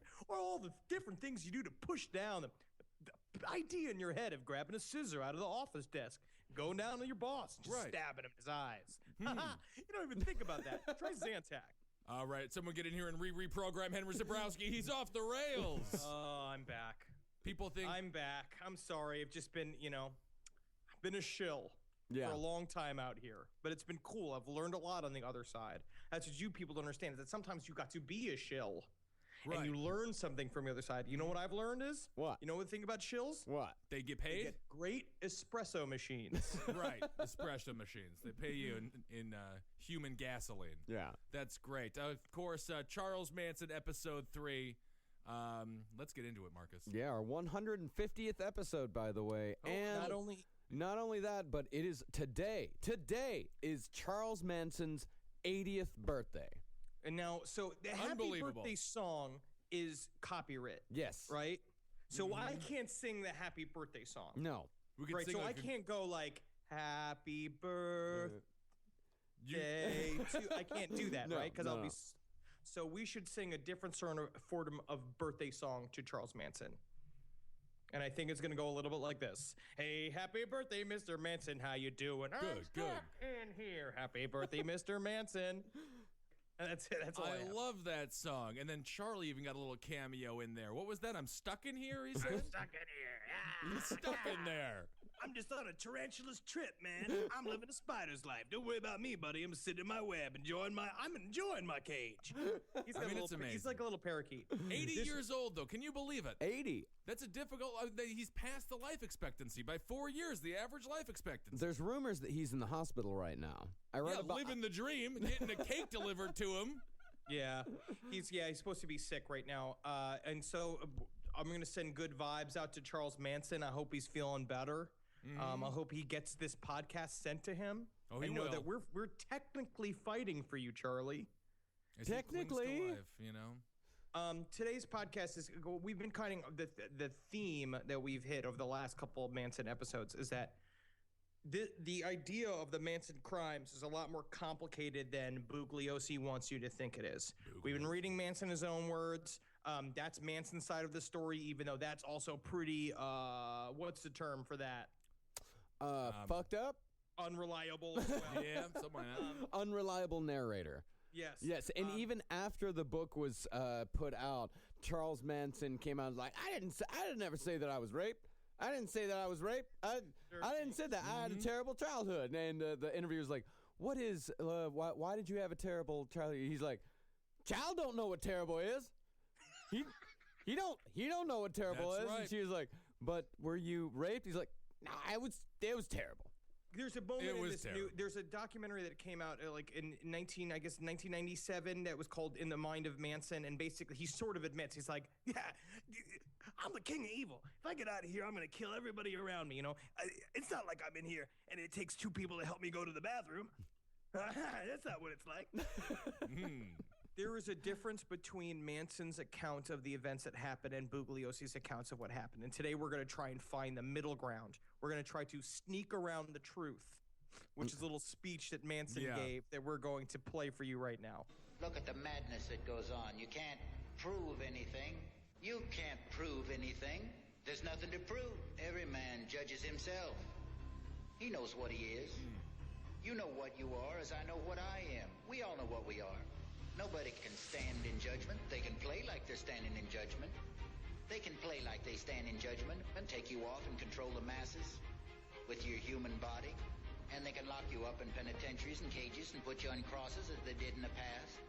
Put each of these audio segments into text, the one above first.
right. Or all the different things you do to push down the idea in your head of grabbing a scissor out of the office desk, going down to your boss, and just stabbing him in his eyes. You don't even think about that. Try Zantac. All right, someone get in here and reprogram Henry Zabrowski. He's off the rails. Oh, I'm back. People think... I'm back. I'm sorry. I've just been, I've been a shill for a long time out here. But it's been cool. I've learned a lot on the other side. That's what you people don't understand, is that sometimes you got to be a shill. Right. And you learn something from the other side. You know what I've learned is? What? You know what the thing about shills? What? They get paid? They get great espresso machines. Right, espresso machines. They pay you in human gasoline. Yeah. That's great. Of course, Charles Manson, episode 3. Let's get into it, Marcus. Yeah, our 150th episode, by the way. And not only that, but it is today. Today is Charles Manson's 80th birthday. And now, so the happy birthday song is copyright. Yes. Right? So I can't sing the happy birthday song. No. We can sing I can't go like, happy birthday to... I can't do that, right? Because I'll be... So we should sing a different sort of birthday song to Charles Manson. And I think it's going to go a little bit like this. Hey, happy birthday, Mr. Manson. How you doing? I'm stuck in here. Happy birthday, Mr. Manson. And that's it. That's all I love that song. And then Charlie even got a little cameo in there. What was that? I'm stuck in here, he said? I'm stuck in here. He's stuck in there. I'm just on a tarantula's trip, man. I'm living a spider's life. Don't worry about me, buddy. I'm sitting in my web, I'm enjoying my cage. It's amazing. He's like a little parakeet. 80 years old, though. Can you believe it? 80. That's a difficult... he's past the life expectancy by 4 years, the average life expectancy. There's rumors that he's in the hospital right now. Living the dream, getting a cake delivered to him. Yeah, he's supposed to be sick right now. And so I'm going to send good vibes out to Charles Manson. I hope he's feeling better. I hope he gets this podcast sent to him. Oh, he will. Know that we're technically fighting for you, Charlie. Technically, life, Today's podcast is, we've been kind of the theme that we've hit over the last couple of Manson episodes is that the idea of the Manson crimes is a lot more complicated than Bugliosi wants you to think it is. We've been reading Manson in his own words. That's Manson's side of the story, even though that's also pretty, what's the term for that? Fucked up? Unreliable as well. Yeah, something like that. Unreliable narrator. Yes. And even after the book was put out, Charles Manson came out like, I didn't ever say that I was raped. I didn't say that I was raped. I didn't say that. I had a terrible childhood. And the interviewer's like, what is, why did you have a terrible childhood? He's like, child don't know what terrible is. He don't know what terrible is. Right. And she was like, but were you raped? He's like, nah, it was terrible. There's a moment in this there's a documentary that came out like in 1997 that was called In the Mind of Manson, and basically he sort of admits, he's like, yeah, I'm the king of evil. If I get out of here, I'm going to kill everybody around me, It's not like I'm in here and it takes two people to help me go to the bathroom. That's not what it's like. There is a difference between Manson's account of the events that happened and Bugliosi's accounts of what happened. And today we're going to try and find the middle ground. We're going to try to sneak around the truth, which is a little speech that Manson gave that we're going to play for you right now. Look at the madness that goes on. You can't prove anything. You can't prove anything. There's nothing to prove. Every man judges himself. He knows what he is. You know what you are as I know what I am. We all know what we are. Nobody can stand in judgment. They can play like they're standing in judgment. They can play like they stand in judgment and take you off and control the masses with your human body. And they can lock you up in penitentiaries and cages and put you on crosses as they did in the past.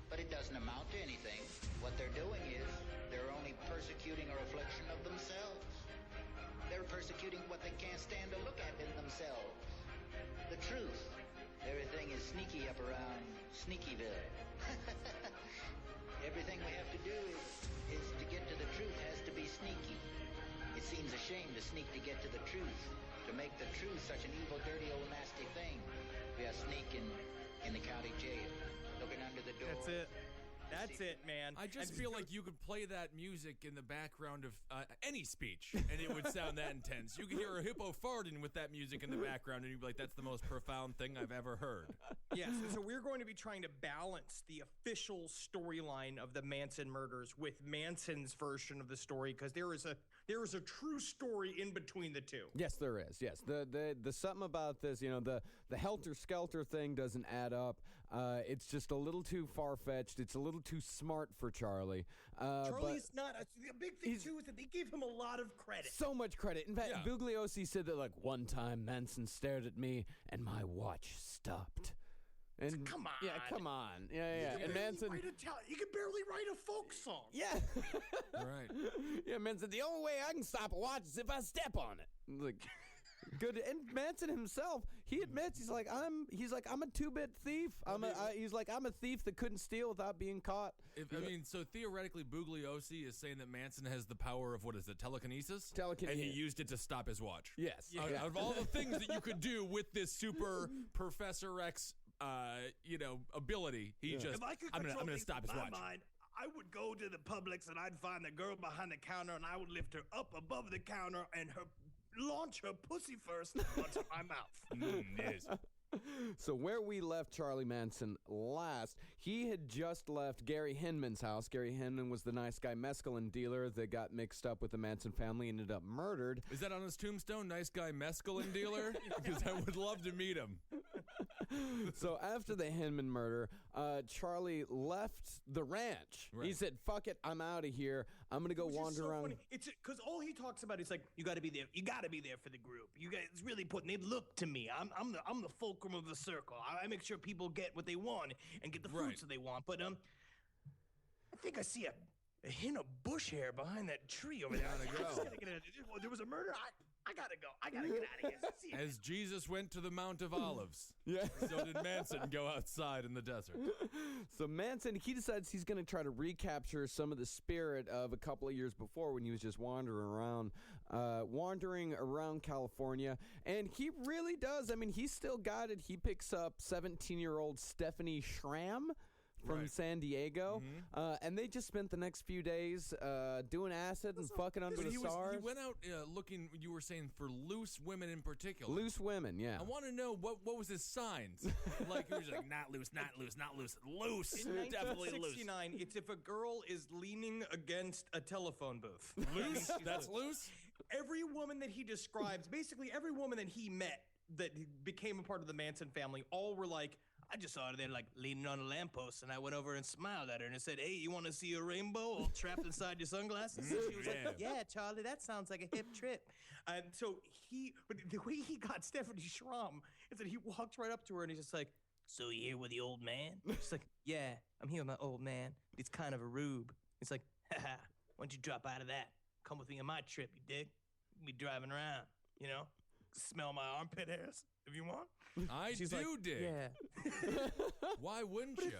But it doesn't amount to anything. What they're doing is they're only persecuting a reflection of themselves. They're persecuting what they can't stand to look at in themselves. The truth. Everything is sneaky up around Sneakyville. Everything we have to do is to get to the truth has to be sneaky. It seems a shame to sneak to get to the truth, to make the truth such an evil, dirty, old, nasty thing. We are sneaking in the county jail, looking under the door. That's it. That's it, man. I just feel like you could play that music in the background of any speech, and it would sound that intense. You could hear a hippo farting with that music in the background, and you'd be like, that's the most profound thing I've ever heard. Yes, so we're going to be trying to balance the official storyline of the Manson murders with Manson's version of the story, because there is a true story in between the two. Yes, there is. Yes, the something about this, the helter skelter thing doesn't add up. It's just a little too far fetched. It's a little too smart for Charlie. Charlie's not. The big thing too is that they gave him a lot of credit. So much credit. In fact, Bugliosi said that one time Manson stared at me and my watch stopped. And come on. Yeah, come on. Yeah. And Manson, you can barely write a folk song. Yeah. Right. Yeah, Manson, the only way I can stop a watch is if I step on it. Good. And Manson himself, he admits he's like I'm a 2-bit thief. I'm a thief that couldn't steal without being caught. So theoretically, Bugliosi is saying that Manson has the power of, what is it, telekinesis? Telekinesis. And he used it to stop his watch. Yes. Yeah. Out of all the things that you could do with this super Professor X, ability, I'm gonna stop his watch. Mind, I would go to the Publix and I'd find the girl behind the counter and I would lift her up above the counter and launch her pussy first onto my mouth. Yes. So where we left Charlie Manson last, he had just left Gary Hinman's house. Gary Hinman was the nice guy mescaline dealer that got mixed up with the Manson family and ended up murdered. Is that on his tombstone? Nice guy mescaline dealer? Because I would love to meet him. So after the Hinman murder, Charlie left the ranch. Right. He said, fuck it, I'm out of here. I'm going to go wander around. Funny. It's because all he talks about is like, you got to be there. You got to be there for the group. You guys really they look to me. I'm the fulcrum of the circle. I make sure people get what they want and get the fruits that they want. But I think I see a hint of bush hair behind that tree over there. There was a murder. I gotta go. I gotta get out of here. As Jesus went to the Mount of Olives, so did Manson go outside in the desert. So Manson, he decides he's going to try to recapture some of the spirit of a couple of years before when he was just wandering around California. And he really does. I mean, he's still got it. He picks up 17-year-old Stephanie Schramm from San Diego, and they just spent the next few days doing acid and fucking under the stars. He went out looking, you were saying, for loose women in particular. Loose women, yeah. I want to know, what was his signs? Like, he was like, not loose, not loose, not loose. Loose, definitely loose. In 1969, it's if a girl is leaning against a telephone booth. Loose? That's loose? Every woman that he describes, basically every woman that he met that became a part of the Manson family, all were like, I just saw her there like leaning on a lamppost, and I went over and smiled at her and said, hey, you want to see a rainbow all trapped inside your sunglasses? And she was like, yeah, Charlie, that sounds like a hip trip. And so but the way he got Stephanie Schramm is that he walked right up to her and he's just like, so you here with the old man? She's like, yeah, I'm here with my old man. It's kind of a rube. He's like, haha, why don't you drop out of that? Come with me on my trip, you dig? Be driving around, smell my armpit hairs if you want. I She's do like, dig. Yeah. Why wouldn't you?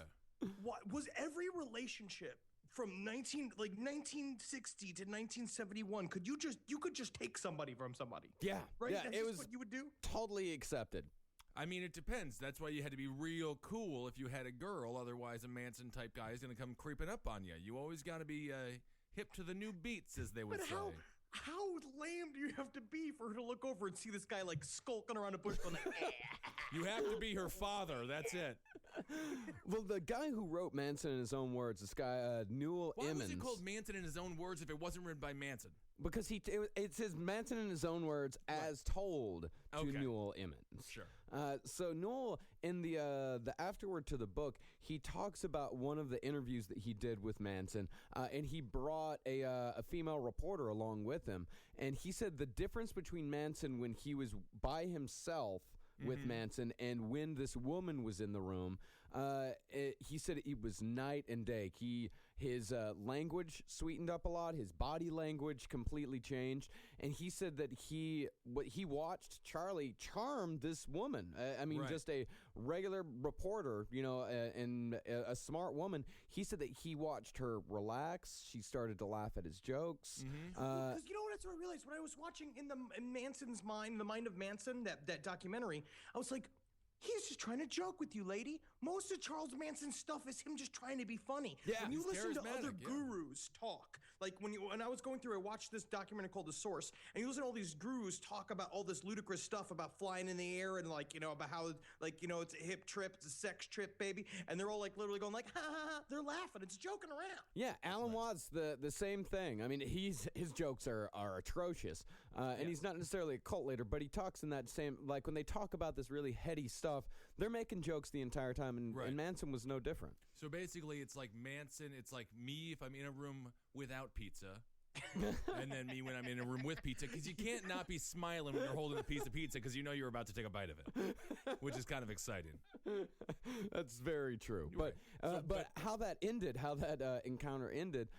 What was every relationship from 1960 to 1971? You could just take somebody from somebody. Yeah, right. Yeah, That's it was what you would do. Totally accepted. I mean, it depends. That's why you had to be real cool if you had a girl. Otherwise, a Manson type guy is going to come creeping up on you. You always got to be hip to the new beats, as they would say. How lame do you have to be for her to look over and see this guy like skulking around a bush going like, You have to be her father. That's it. Well, the guy who wrote Manson in his own words, this guy, Newell Emmons. Why was it called Manson in his own words if it wasn't written by Manson? Because it says Manson in his own words as told to Newell Emmons. Sure. So Newell, in the afterword to the book, he talks about one of the interviews that he did with Manson, and he brought a female reporter along with him, and he said the difference between Manson when he was by himself with Manson and when this woman was in the room, he said it was night and day. His language sweetened up a lot. His body language completely changed. And he said that what he watched Charlie charm this woman. Just a regular reporter, and a smart woman. He said that he watched her relax. She started to laugh at his jokes. Because you know what? That's what I realized when I was watching in Manson's mind, The Mind of Manson, that documentary. I was like, He's just trying to joke with you, lady. Most of Charles Manson's stuff is him just trying to be funny. Yeah, when you he's listen to other charismatic, yeah. gurus talk, like when I was going through, I watched this documentary called The Source, and you listen to all these gurus talk about all this ludicrous stuff about flying in the air and like, about how like, it's a hip trip, it's a sex trip, baby, and they're all like literally going like, ha ha ha, they're laughing, it's joking around. Yeah, Alan Watts, the same thing. I mean, his jokes are atrocious, and he's not necessarily a cult leader, but he talks in that same, like when they talk about this really heady stuff, they're making jokes the entire time, and Manson was no different. So basically, it's like Manson. It's like me if I'm in a room without pizza, and then me when I'm in a room with pizza, because you can't not be smiling when you're holding a piece of pizza because you know you're about to take a bite of it, which is kind of exciting. That's very true. Right. But how that ended, how that encounter ended,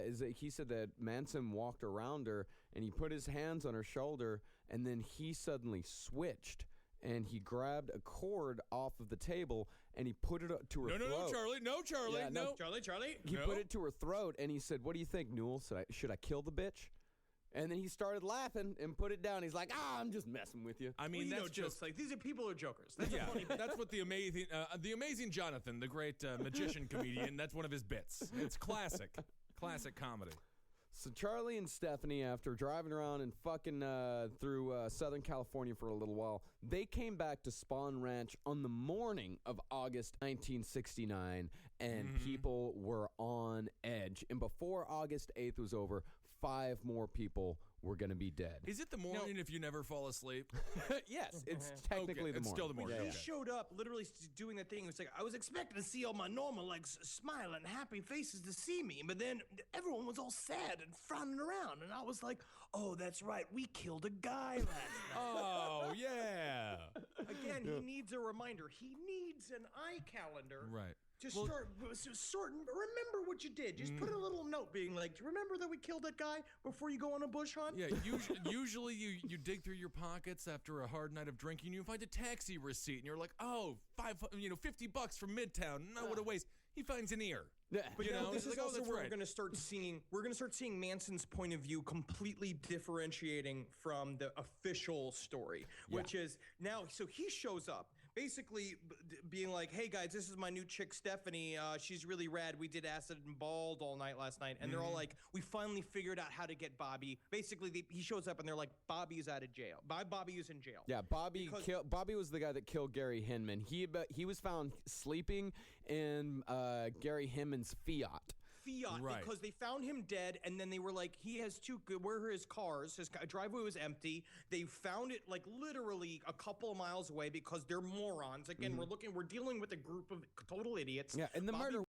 is that he said that Manson walked around her and he put his hands on her shoulder, and then he suddenly switched. And he grabbed a cord off of the table and he put it to her throat. No, Charlie, Yeah, no. Charlie. He put it to her throat and he said, "What do you think, Newell? Should I kill the bitch?" And then he started laughing and put it down. He's like, I'm just messing with you. I mean, that's just like these are people are jokers. That's yeah, that's what the amazing Jonathan, the great magician comedian. That's one of his bits. It's classic comedy. So Charlie and Stephanie, after driving around and fucking through Southern California for a little while, they came back to Spawn Ranch on the morning of August 1969, and people were on edge. And before August 8th was over, 5 more people were going to be dead. Is it the morning if you never fall asleep? Yes, it's technically the morning. It's still the morning. Yeah, He showed up literally doing the thing. It was like, I was expecting to see all my normal, like, smiling, happy faces to see me. But then everyone was all sad and frowning around. And I was like, oh, that's right. We killed a guy last night. Oh, yeah. Again, he needs a reminder. He needs an eye calendar. Right. Just start remember what you did. Just put a little note being like, remember that we killed that guy before you go on a bush hunt? Yeah, usually you dig through your pockets after a hard night of drinking, you find a taxi receipt, and you're like, oh, $50 from Midtown. No, what a waste. He finds an ear. Yeah. But this is also where right. we're going to start seeing Manson's point of view completely differentiating from the official story, which is now. So he shows up. Basically being like, hey guys, this is my new chick Stephanie, she's really rad, we did acid and bald all night last night, and they're all like, we finally figured out how to get Bobby. Basically he shows up and they're like, Bobby's out of jail. Bobby is in jail. Yeah, Bobby was the guy that killed Gary Hinman. He was found sleeping in Gary Hinman's Fiat. Right. Because they found him dead, and then they were like, he has where are his cars? His driveway was empty. They found it like literally a couple of miles away because they're morons. Again, we're dealing with a group of total idiots. Yeah, and the murder